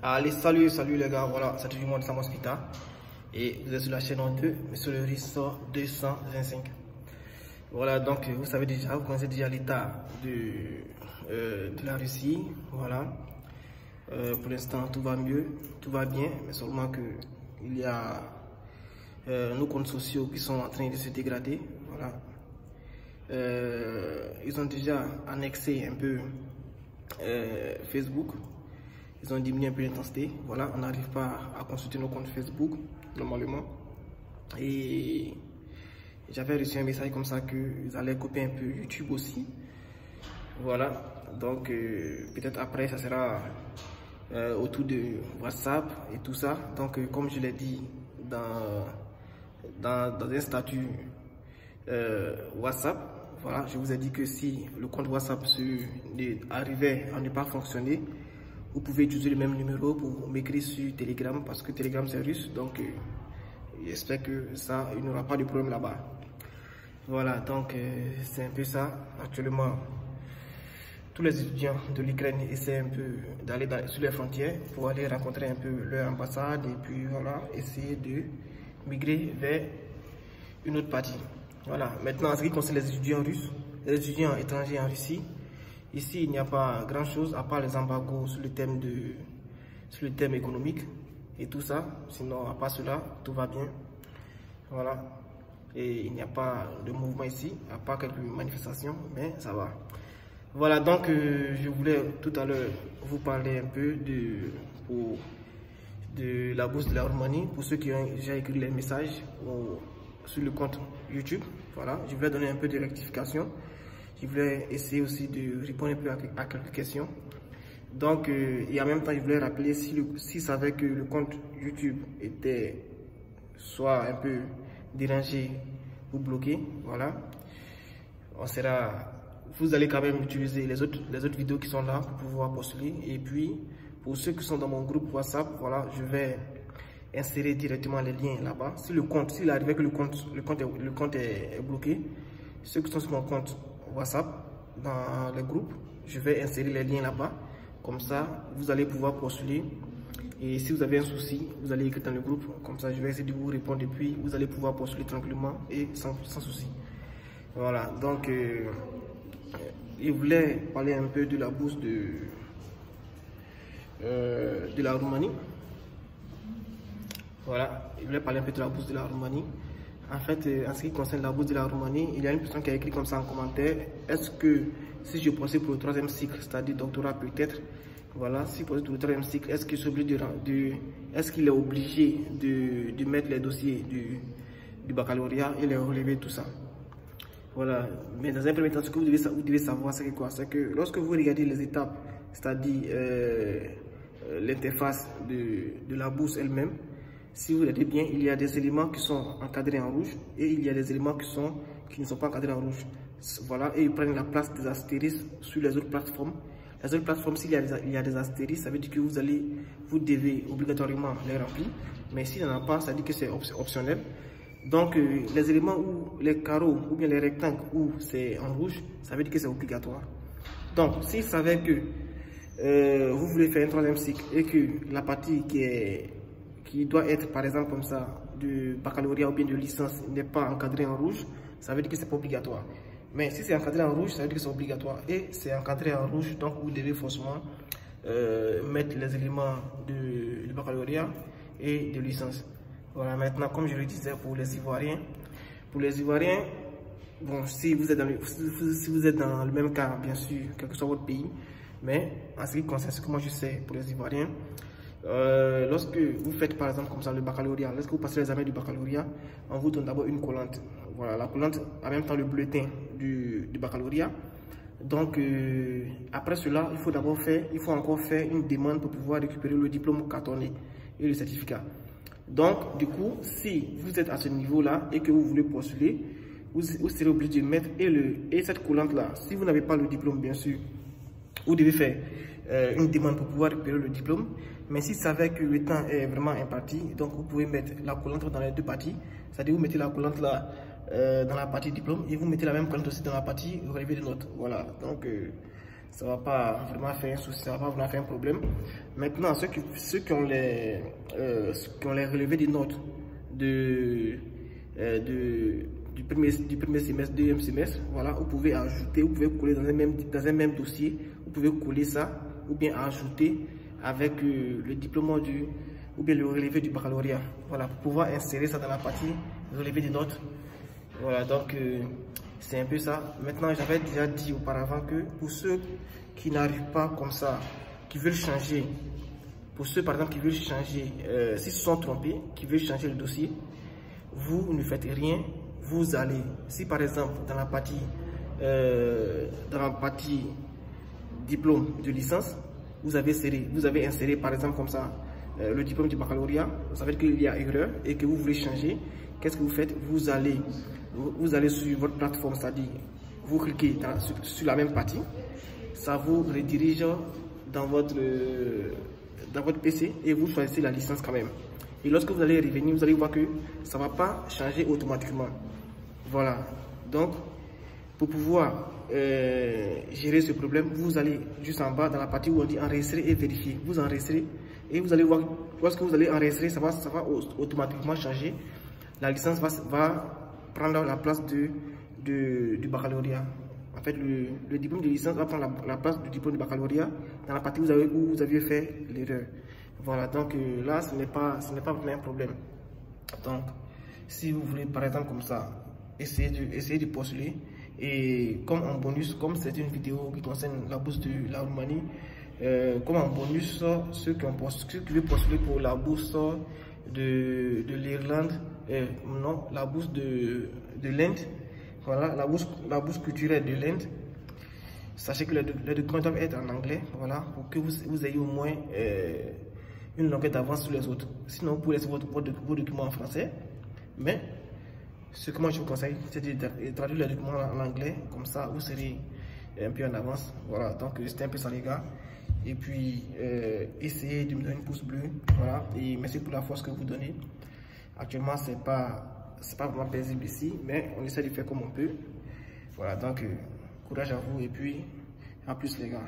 Allez, salut les gars, voilà, c'est du monde Samos Pita. Et vous êtes sur la chaîne en 2, mais sur le ressort 225. Voilà, donc vous savez déjà, vous connaissez déjà l'état de la Russie. Voilà. Pour l'instant, tout va mieux, tout va bien, mais seulement que il y a nos comptes sociaux qui sont en train de se dégrader. Voilà. Ils ont déjà annexé un peu Facebook. Ils ont diminué un peu l'intensité. Voilà, on n'arrive pas à consulter nos comptes Facebook normalement. Et j'avais reçu un message comme ça qu'ils allaient couper un peu YouTube aussi. Voilà, donc peut-être après ça sera autour de WhatsApp et tout ça. Donc comme je l'ai dit dans un statut WhatsApp, voilà, je vous ai dit que si le compte WhatsApp arrivait à ne pas fonctionner, vous pouvez utiliser le même numéro pour m'écrire sur Telegram, parce que Telegram c'est russe, donc j'espère que ça, il n'y aura pas de problème là-bas. Voilà, donc c'est un peu ça. Actuellement, tous les étudiants de l'Ukraine essaient un peu d'aller sur les frontières pour aller rencontrer un peu leur ambassade et puis voilà, essayer de migrer vers une autre partie. Voilà, maintenant en ce qui concerne les étudiants russes, les étudiants étrangers en Russie, ici il n'y a pas grand chose à part les embargos sur le thème économique et tout ça. Sinon à part cela, tout va bien. Voilà, et il n'y a pas de mouvement ici, à part quelques manifestations, mais ça va. Voilà, donc je voulais tout à l'heure vous parler un peu de la bourse de la Roumanie. Pour ceux qui ont déjà écrit les messages sur le compte YouTube, voilà, je voulais donner un peu de rectification. Je voulais essayer aussi de répondre un peu à quelques questions. Donc, et en même temps, je voulais rappeler s'il savait que le compte YouTube était soit un peu dérangé ou bloqué, voilà, vous allez quand même utiliser les autres vidéos qui sont là pour pouvoir postuler. Et puis, pour ceux qui sont dans mon groupe WhatsApp, voilà, je vais insérer directement les liens là-bas. S'il arrivait que le compte est bloqué, ceux qui sont sur mon compte WhatsApp, dans les groupes, je vais insérer les liens là-bas. Comme ça, vous allez pouvoir postuler. Et si vous avez un souci, vous allez écrire dans le groupe. Comme ça, je vais essayer de vous répondre et puis vous allez pouvoir postuler tranquillement et sans souci. Voilà, donc je voulais parler un peu de la bourse de la Roumanie. Voilà, je voulais parler un peu de la bourse de la Roumanie. En fait, en ce qui concerne la bourse de la Roumanie, il y a une personne qui a écrit comme ça en commentaire: est-ce que si je procède pour le 3e cycle, c'est-à-dire doctorat peut-être, voilà, si je procède pour le 3e cycle, est-ce qu'il est obligé de mettre les dossiers du baccalauréat et les relever, tout ça? Voilà, mais dans un premier temps, ce que vous devez savoir, c'est quoi? C'est que lorsque vous regardez les étapes, c'est-à-dire l'interface de la bourse elle-même, si vous regardez bien, il y a des éléments qui sont encadrés en rouge et il y a des éléments qui ne sont pas encadrés en rouge. Voilà, et ils prennent la place des astérisques sur les autres plateformes. Les autres plateformes, s'il y a des astérisques, ça veut dire que vous devez obligatoirement les remplir. Mais s'il n'y en a pas, ça veut dire que c'est optionnel. Donc, les éléments où les carreaux ou bien les rectangles où c'est en rouge, ça veut dire que c'est obligatoire. Donc, s'il savait que vous voulez faire un 3e cycle et que la partie qui doit être, par exemple, comme ça, de baccalauréat ou bien de licence n'est pas encadrée en rouge, ça veut dire que c'est pas obligatoire. Mais si c'est encadré en rouge, ça veut dire que c'est obligatoire. Et c'est encadré en rouge, donc vous devez forcément mettre les éléments du baccalauréat et de licence. Voilà, maintenant, comme je le disais, pour les Ivoiriens, bon, si vous êtes dans le même cas, bien sûr, quel que soit votre pays, mais en ce qui concerne ce que moi je sais pour les Ivoiriens, lorsque vous faites par exemple comme ça le baccalauréat, lorsque vous passez les examens du baccalauréat, on vous donne d'abord une collante. Voilà, la collante, en même temps le bulletin du baccalauréat. Donc, après cela, il faut encore faire une demande pour pouvoir récupérer le diplôme cartonné et le certificat. Donc, du coup, si vous êtes à ce niveau-là et que vous voulez postuler, vous serez obligé de mettre et cette collante-là. Si vous n'avez pas le diplôme, bien sûr, vous devez faire une demande pour pouvoir récupérer le diplôme. Mais si ça savez que le temps est vraiment imparti, donc vous pouvez mettre la collante dans les deux parties. C'est-à-dire vous mettez la collante là dans la partie diplôme et vous mettez la même collante aussi dans la partie relevé de notes. Voilà, donc ça va pas vraiment faire un souci, ça va pas vraiment faire un problème. Maintenant, ceux qui ont les relevés des notes du premier semestre, deuxième semestre, voilà, vous pouvez ajouter, vous pouvez coller dans un même dossier, vous pouvez coller ça, ou bien ajouter avec le diplôme ou bien le relevé du baccalauréat, voilà, pour pouvoir insérer ça dans la partie relevé des notes. Voilà, donc c'est un peu ça. Maintenant, j'avais déjà dit auparavant que pour ceux qui n'arrivent pas comme ça, qui veulent changer, pour ceux par exemple qui veulent changer, s'ils se sont trompés, qui veulent changer le dossier, vous ne faites rien. Vous allez, si par exemple dans la partie diplôme de licence, vous avez inséré par exemple comme ça le diplôme du baccalauréat, vous savez qu'il y a erreur et que vous voulez changer, qu'est-ce que vous faites? Vous allez sur votre plateforme, c'est-à-dire vous cliquez sur la même partie, ça vous redirige dans votre PC et vous choisissez la licence quand même. Et lorsque vous allez revenir, vous allez voir que ça ne va pas changer automatiquement. Voilà. Donc, pour pouvoir gérer ce problème, vous allez juste en bas dans la partie où on dit enregistrer et vérifier. Vous enregistrez et vous allez voir, lorsque vous allez enregistrer, ça va automatiquement changer. La licence va prendre la place du baccalauréat. En fait, le diplôme de licence va prendre la place du diplôme de baccalauréat dans la partie où vous aviez fait l'erreur. Voilà, donc là, ce n'est pas vraiment un problème. Donc, si vous voulez, par exemple, comme ça, essayer de postuler, et comme en bonus, comme c'est une vidéo qui concerne la bourse de la Roumanie, comme en bonus, ceux qui veulent postuler pour la bourse de l'Irlande, non, la bourse de l'Inde, voilà, la bourse culturelle de l'Inde. Sachez que les documents doivent être en anglais, voilà, pour que vous ayez au moins une longueur d'avance sur les autres. Sinon, vous pouvez laisser vos documents en français. Mais ce que moi je vous conseille, c'est de traduire les documents en anglais. Comme ça, vous serez un peu en avance. Voilà, donc c'était un peu ça les gars. Et puis, essayez de me donner une pouce bleu. Voilà, et merci pour la force que vous donnez. Actuellement, c'est pas vraiment paisible ici, mais on essaie de faire comme on peut. Voilà, donc courage à vous et puis à plus les gars.